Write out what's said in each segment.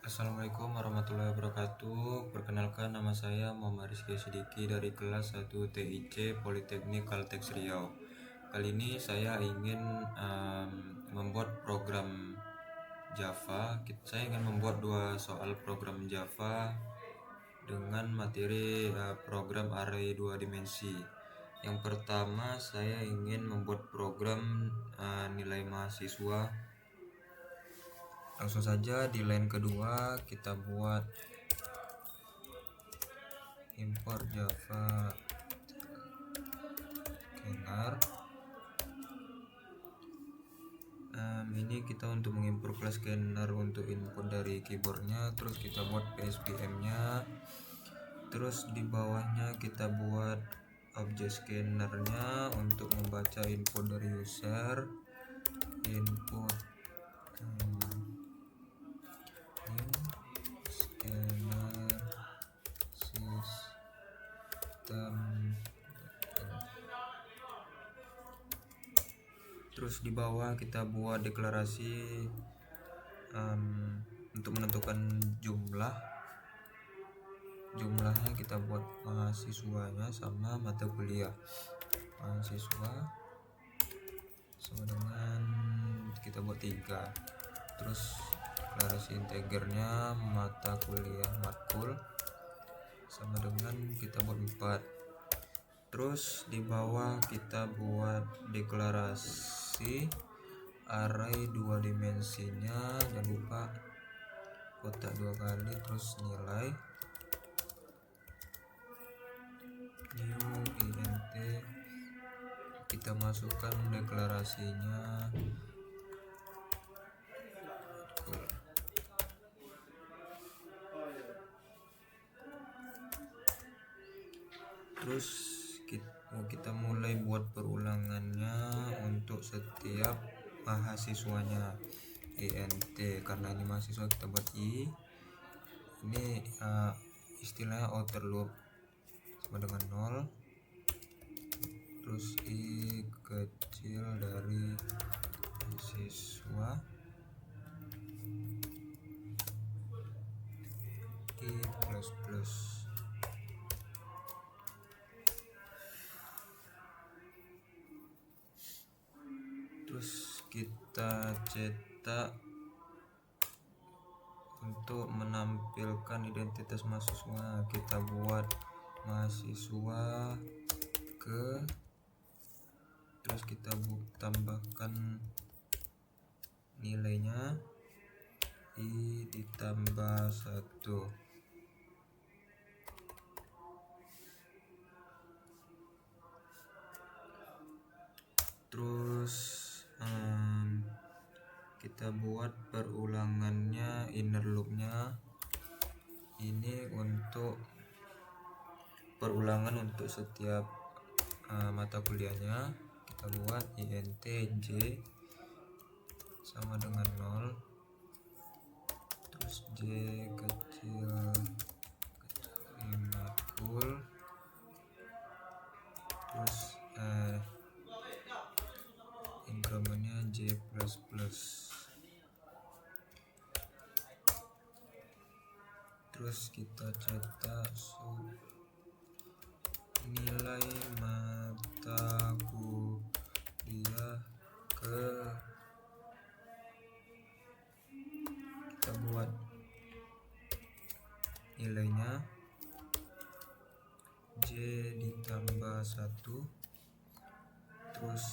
Assalamualaikum warahmatullahi wabarakatuh. Perkenalkan, nama saya Muhammad Rizky Sidiki dari kelas 1 TIC Politeknik Kalteks Riau. Kali ini saya ingin membuat program Java. Saya ingin membuat 2 soal program Java dengan materi program array 2 dimensi. Yang pertama, saya ingin membuat program nilai mahasiswa. Langsung saja di line kedua kita buat import Java scanner. Ini kita untuk mengimport kelas scanner untuk input dari keyboardnya. Terus kita buat PSBM nya. Terus di bawahnya kita buat objek scannernya untuk membaca input dari user. Input scanner system. Terus di bawah kita buat deklarasi untuk menentukan jumlahnya kita buat mahasiswanya sama mata kuliah. Mahasiswa sama dengan kita buat 3. Terus deklarasi integernya mata kuliah matkul sama dengan kita buat 4. Terus di bawah kita buat deklarasi array 2 dimensinya, jangan lupa kotak 2 kali. Terus nilai new int, kita masukkan deklarasinya terus kita mulai buat perulangannya untuk setiap mahasiswanya int. Karena ini mahasiswa kita buat i, ini istilahnya outer loop sama dengan 0. Terus i kecil dari mahasiswa i plus. Terus kita cetak untuk menampilkan identitas mahasiswa. Kita buat mahasiswa terus kita tambahkan nilainya i ditambah 1. Terus kita buat perulangannya, inner loopnya ini untuk perulangan untuk setiap mata kuliahnya. Kita buat int j sama dengan 0. Terus j kecil matkul. Terus incrementnya j plus. Terus kita cetak nilai mata kuliah kita buat nilainya j ditambah 1. Terus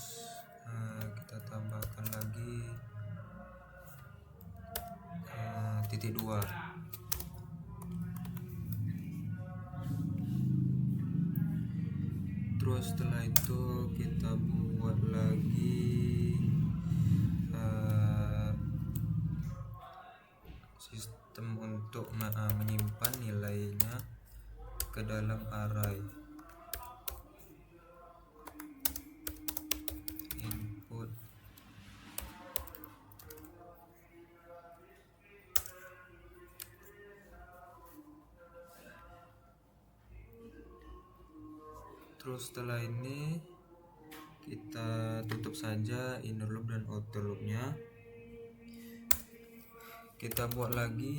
kita tambahkan lagi titik 2. Terus setelah itu kita buat lagi sistem untuk menyimpan nilainya ke dalam array. Input terus setelah ini kita tutup saja inner loop dan outer loopnya. Kita buat lagi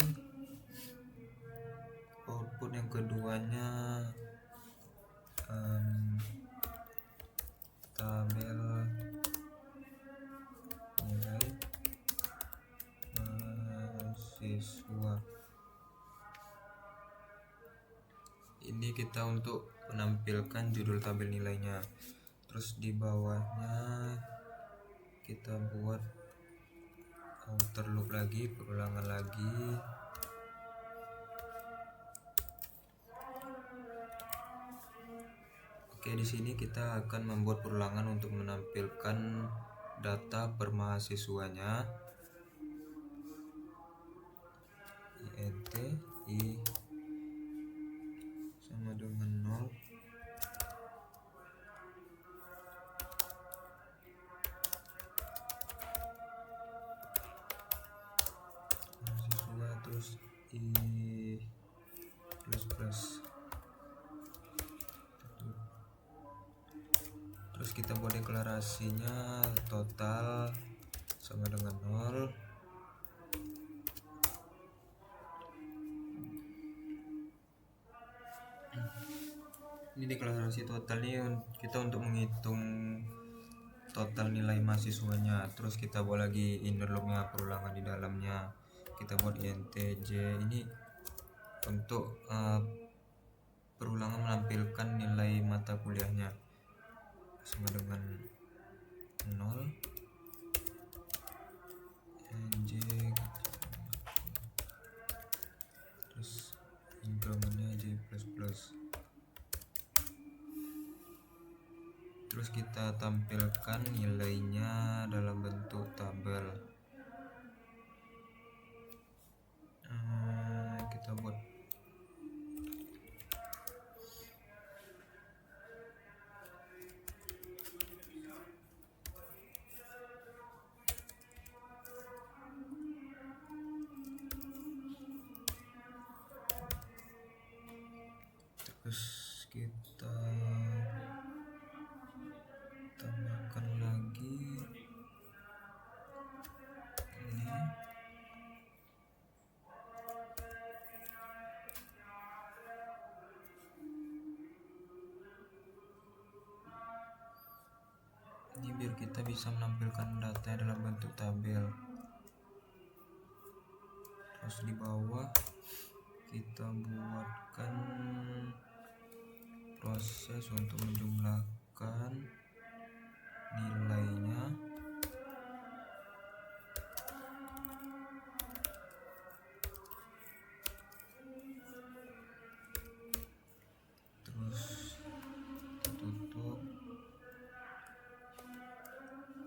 output yang keduanya tabel nilai mahasiswa. Ini kita untuk menampilkan judul tabel nilainya. Terus di bawahnya kita buat outer loop lagi, perulangan lagi. Oke, di sini kita akan membuat perulangan untuk menampilkan data per mahasiswanya. int i sama dengan 0. Mahasiswa terus i plus. Terus kita buat deklarasinya total sama dengan 0. Ini deklarasi total nih kita untuk menghitung total nilai mahasiswanya. Terus kita buat lagi inner loopnya, perulangan di dalamnya. Kita buat intj ini untuk perulangan menampilkan nilai mata kuliahnya sama dengan 0. nj terus incrementnya j++. Terus kita tampilkan nilainya dalam bentuk tabel. Kita buat terus kita tambahkan lagi ini. Ini biar kita bisa menampilkan data dalam bentuk tabel. Terus di bawah kita buatkan proses untuk menjumlahkan nilainya. Terus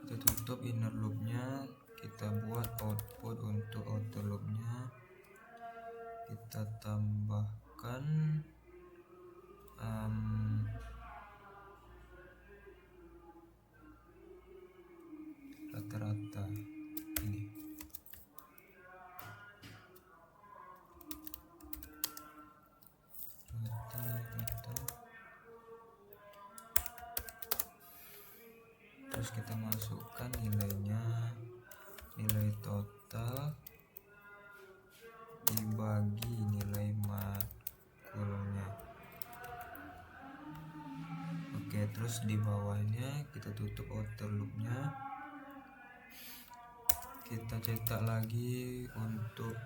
kita tutup inner loopnya, kita buat output untuk outer loopnya. Kita tambahkan rata-rata ini. Rata-rata. Terus kita masukkan nilainya, nilai total dibagi nilai matkulnya. Oke, terus di bawahnya kita tutup outer loopnya. Kita cetak lagi untuk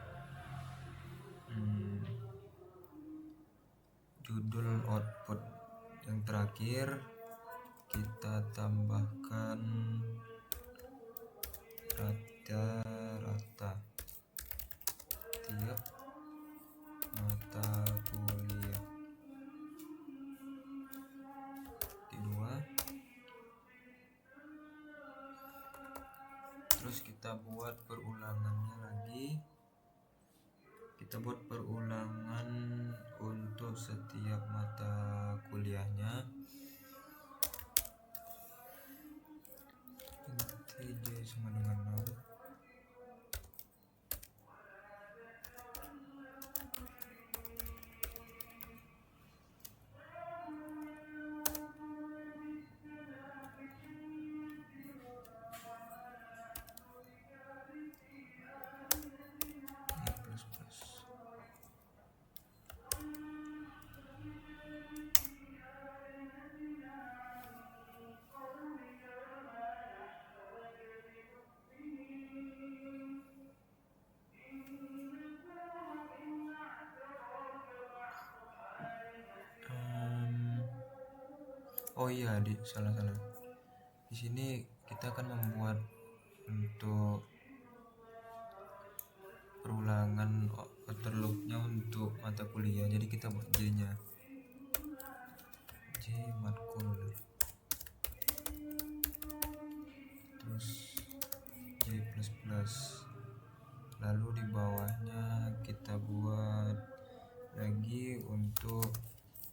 judul output yang terakhir. Kita tambahkan rata-rata tiap mata kuliah di 2. Terus kita buat perulangannya lagi. Kita buat perulangan untuk setiap mata kuliahnya. j sama dengan 0. Oh iya, salah salah. Di sini kita akan membuat untuk perulangan outer loop-nya untuk mata kuliah. Jadi kita buat J-nya. J matkul. Terus J++. Lalu di bawahnya kita buat lagi untuk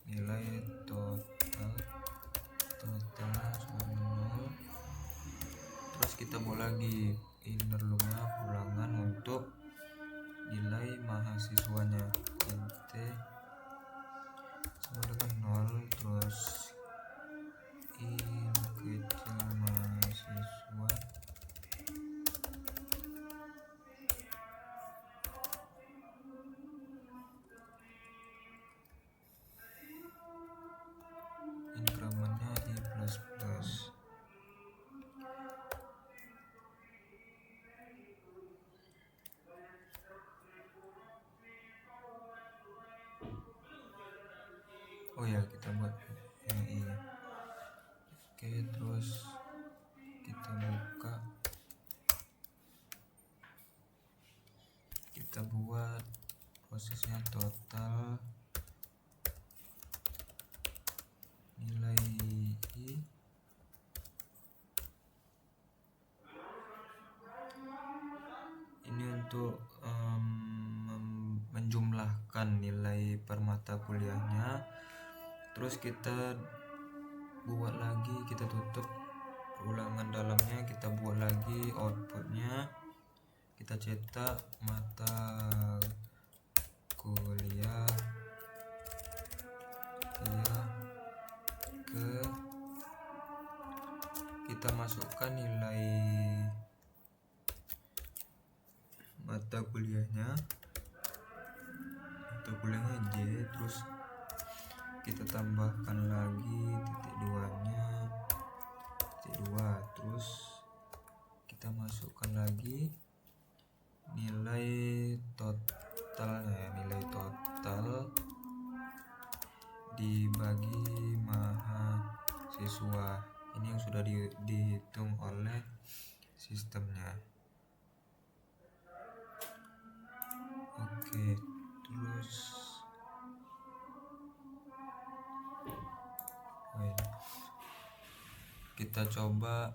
nilai total sama 0. Terus kita buat lagi inner loop-nya ulangan untuk nilai mahasiswanya int sama dengan 0. Terus in kecil mahasiswa incrementnya i++. Oh ya, kita buat yang ini. Oke, terus kita buka, kita buat prosesnya total nilai i ini untuk menjumlahkan nilai per mata kuliahnya. Terus kita buat lagi, kita tutup ulangan dalamnya, kita buat lagi outputnya, kita cetak mata kuliah ya kita masukkan nilai mata kuliahnya J, terus kita tambahkan lagi titik 2-nya, titik 2, terus kita masukkan lagi nilai totalnya, nilai total dibagi mahasiswa. Ini yang sudah dihitung oleh sistemnya. Oke, terus kita coba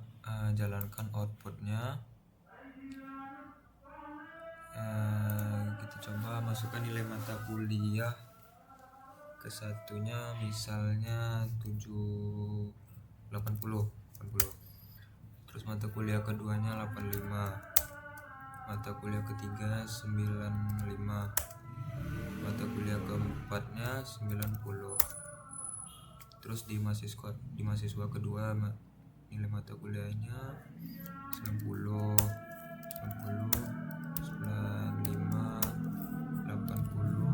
jalankan outputnya. Kita coba masukkan nilai mata kuliah ke satunya, misalnya 80. Terus mata kuliah keduanya 85, mata kuliah ketiga 95, mata kuliah keempatnya 90. Terus di mahasiswa kedua nilai mata kuliahnya 90, 95, 80.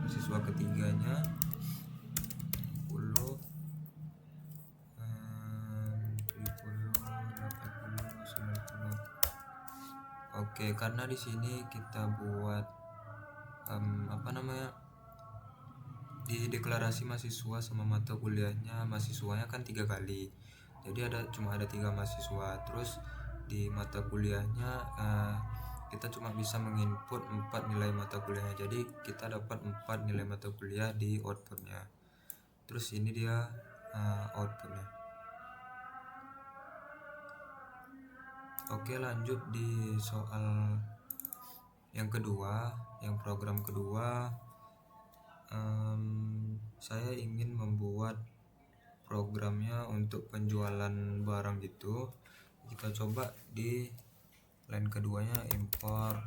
Mahasiswa ketiganya 60, 70, 80, 90. Oke, karena di sini kita buat di deklarasi mahasiswa sama mata kuliahnya, mahasiswanya kan 3 kali, jadi cuma ada 3 mahasiswa. Terus di mata kuliahnya kita cuma bisa menginput 4 nilai mata kuliahnya, jadi kita dapat 4 nilai mata kuliah di outputnya. Terus ini dia outputnya. Oke, lanjut di soal yang kedua, yang program kedua. Saya ingin membuat programnya untuk penjualan barang gitu. Kita coba di line keduanya, import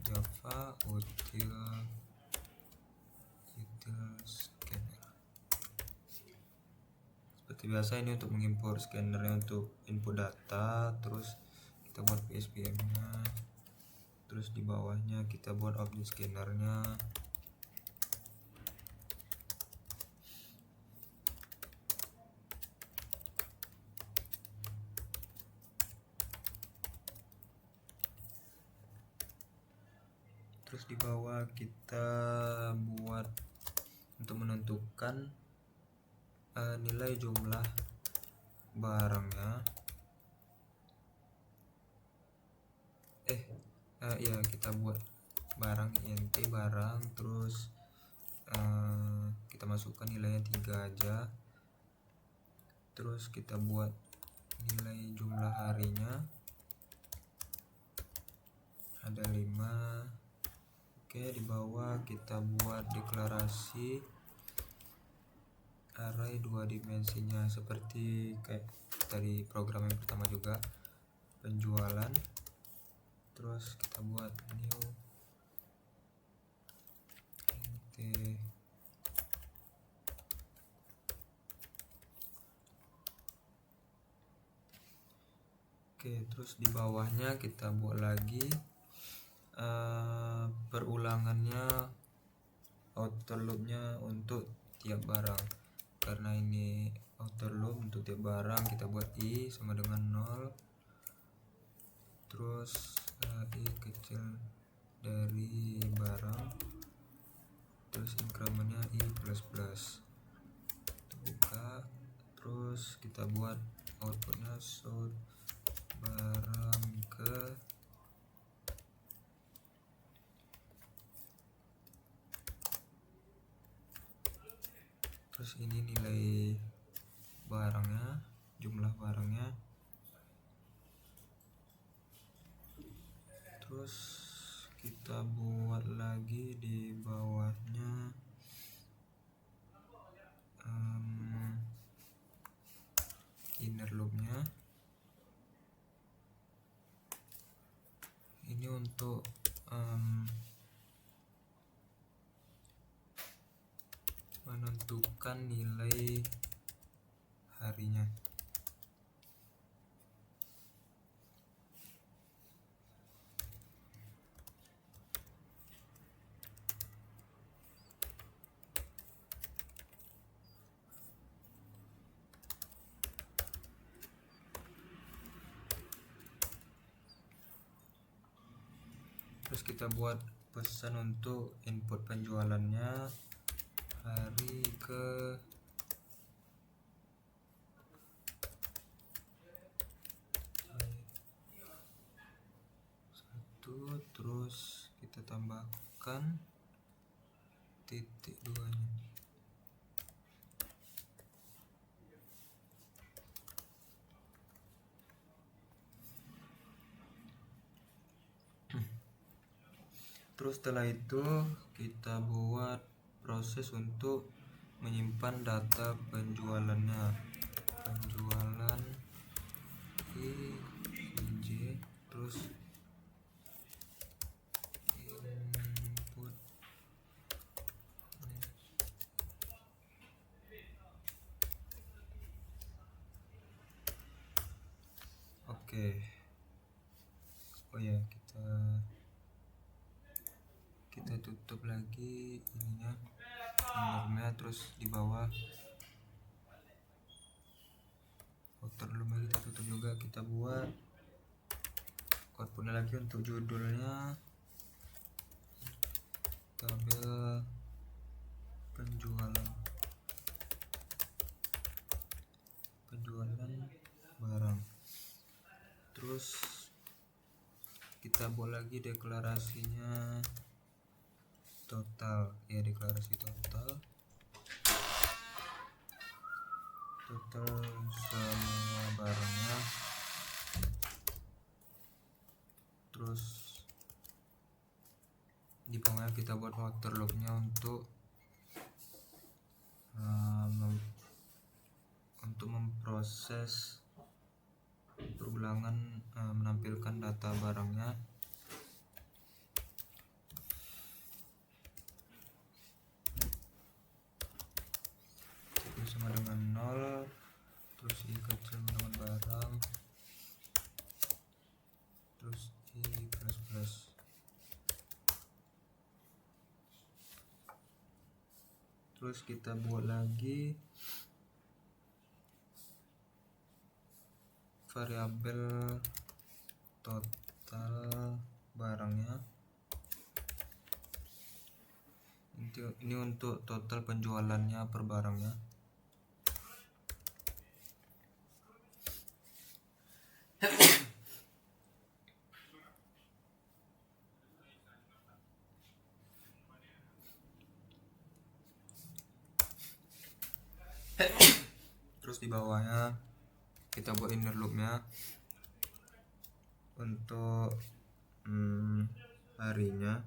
java util scanner. Seperti biasa, ini untuk mengimpor scannernya untuk input data. Terus kita buat PSPM-nya, terus di bawahnya kita buat objek scannernya. Terus di bawah kita buat untuk menentukan nilai jumlah barangnya ya kita buat barang int barang, terus kita masukkan nilainya 3 aja, terus kita buat nilai jumlah harinya ada 5. Oke, di bawah kita buat deklarasi array 2 dimensinya seperti kayak dari program yang pertama juga, penjualan. Terus kita buat new int. Oke, terus di bawahnya kita buat lagi perulangannya, outer loopnya untuk tiap barang. Karena ini outer loop untuk tiap barang, kita buat i sama dengan 0, terus i kecil dari barang, terus incrementnya i plus plus, buka, terus kita buat outputnya sort barang ke terus ini nilai barangnya, jumlah barangnya, terus kita buat lagi di bawahnya inner loopnya. Ini untuk menentukan nilai harinya. Terus kita buat pesan untuk input penjualannya hari ke satu, terus kita tambahkan titik 2-nya. Terus setelah itu kita buat proses untuk menyimpan data penjualannya, penjualan ij, terus input. Oke, oh ya, kita tutup lagi ininya, innernya, terus di bawah outer loop kita tutup juga. Kita buat outputnya lagi untuk judulnya tabel penjualan barang. Terus kita buat lagi deklarasinya total, ya, deklarasi total semua barangnya. Terus di bawahnya kita buat outer loopnya untuk memproses perulangan, menampilkan data barangnya. Itu sama dengan 0, terus i kecil dengan barang, terus i plus plus. Terus kita buat lagi variabel total barangnya. Ini untuk total penjualannya per barangnya. bawahnya kita buat inner loopnya untuk harinya.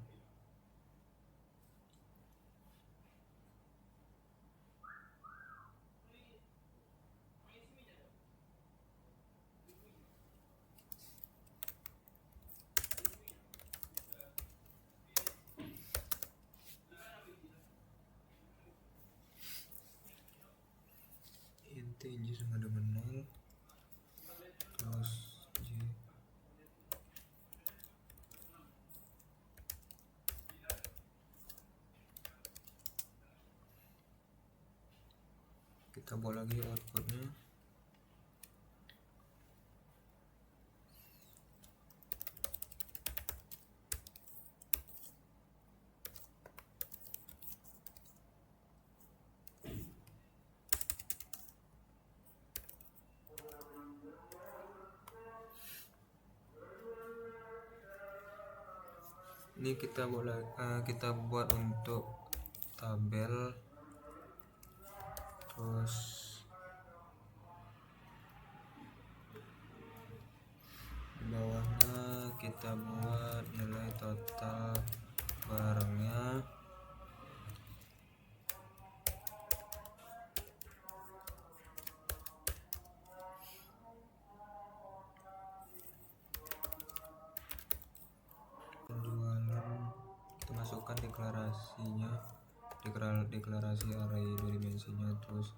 Int J sama dengan 0, terus J kita buat lagi outputnya. Ini kita buat untuk tabel, terus di bawahnya kita buat nilai total barangnya. Kita masukkan deklarasinya, deklarasi array 2 dimensinya, terus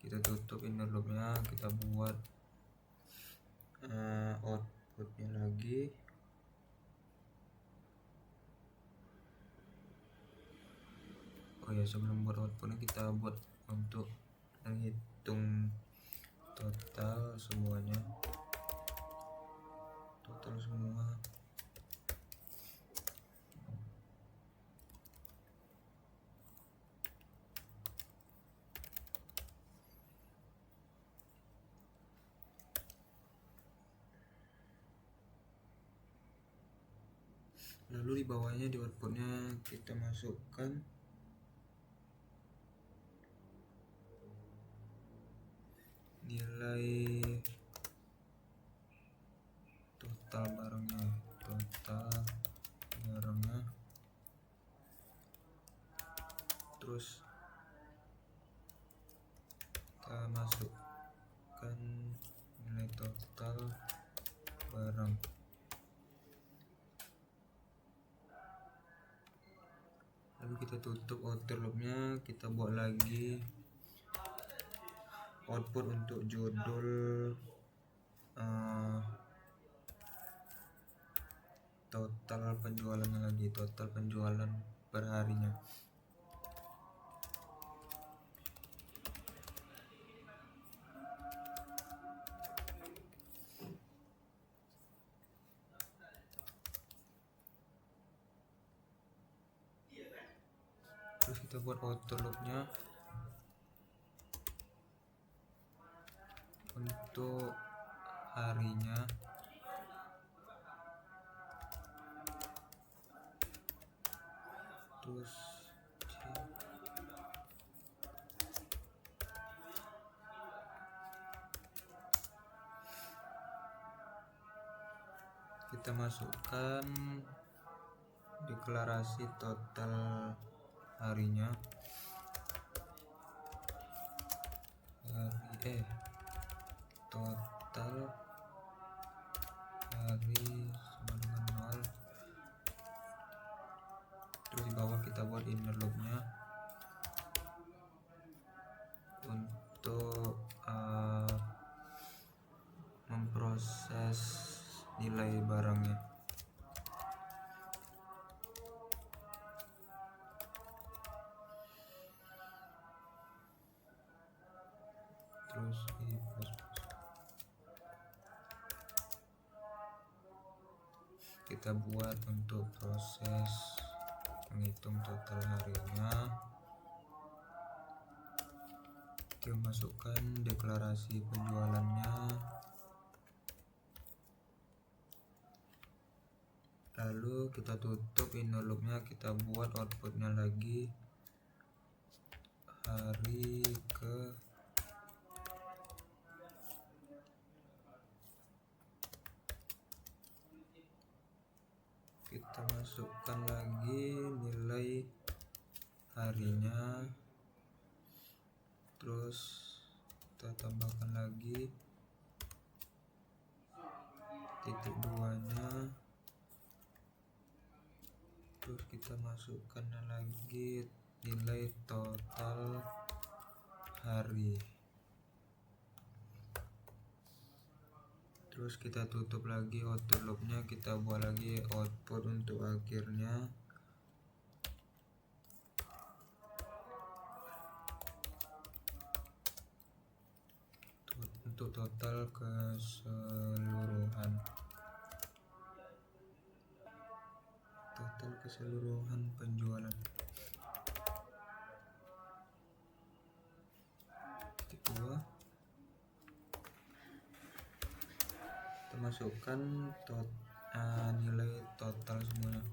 kita tutup inner loopnya, kita buat outputnya lagi. Oh ya, sebelum buat outputnya kita buat untuk menghitung total semuanya, total semua. Lalu di bawahnya di outputnya kita masukkan nilai total barangnya, terus kita masukkan nilai total barang. Lalu kita tutup outer loopnya, kita buat lagi output untuk judul total penjualannya lagi, total penjualan per harinya. Terus kita buat outer loopnya untuk harinya. Terus kita masukkan deklarasi total harinya, total hari sama dengan 0. Terus di bawah kita buat inner loopnya untuk memproses nilai barangnya. Terus kita buat untuk proses menghitung total harinya. Kita masukkan deklarasi penjualannya, lalu kita tutup inner loopnya, kita buat outputnya lagi hari ke kita masukkan lagi nilai harinya, terus kita tambahkan lagi titik 2-nya, terus kita masukkan lagi nilai total hari, terus kita tutup lagi auto loop-nya, kita buat lagi output untuk akhirnya. Untuk total keseluruhan penjualan. Titik 2 kita masukkan nilai total semuanya.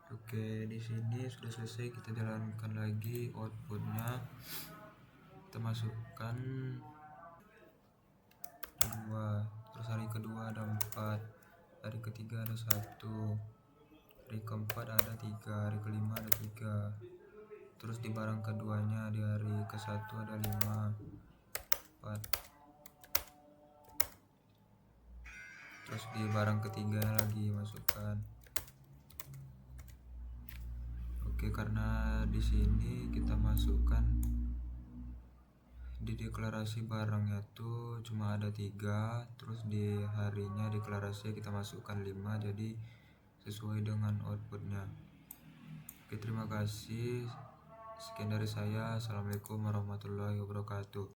Oke, di sini sudah selesai, kita jalankan lagi outputnya. Kita masukkan 2, terus hari kedua ada 4, hari ketiga ada 1, hari keempat ada 3, hari kelima ada 3, terus di barang keduanya di hari ke-1 ada 5, 4, terus di barang ketiga lagi masukkan. Oke, karena di sini kita masukkan di deklarasi barangnya tuh cuma ada 3, terus di harinya deklarasi kita masukkan 5, jadi sesuai dengan outputnya. Oke, terima kasih, sekian dari saya. Assalamualaikum warahmatullahi wabarakatuh.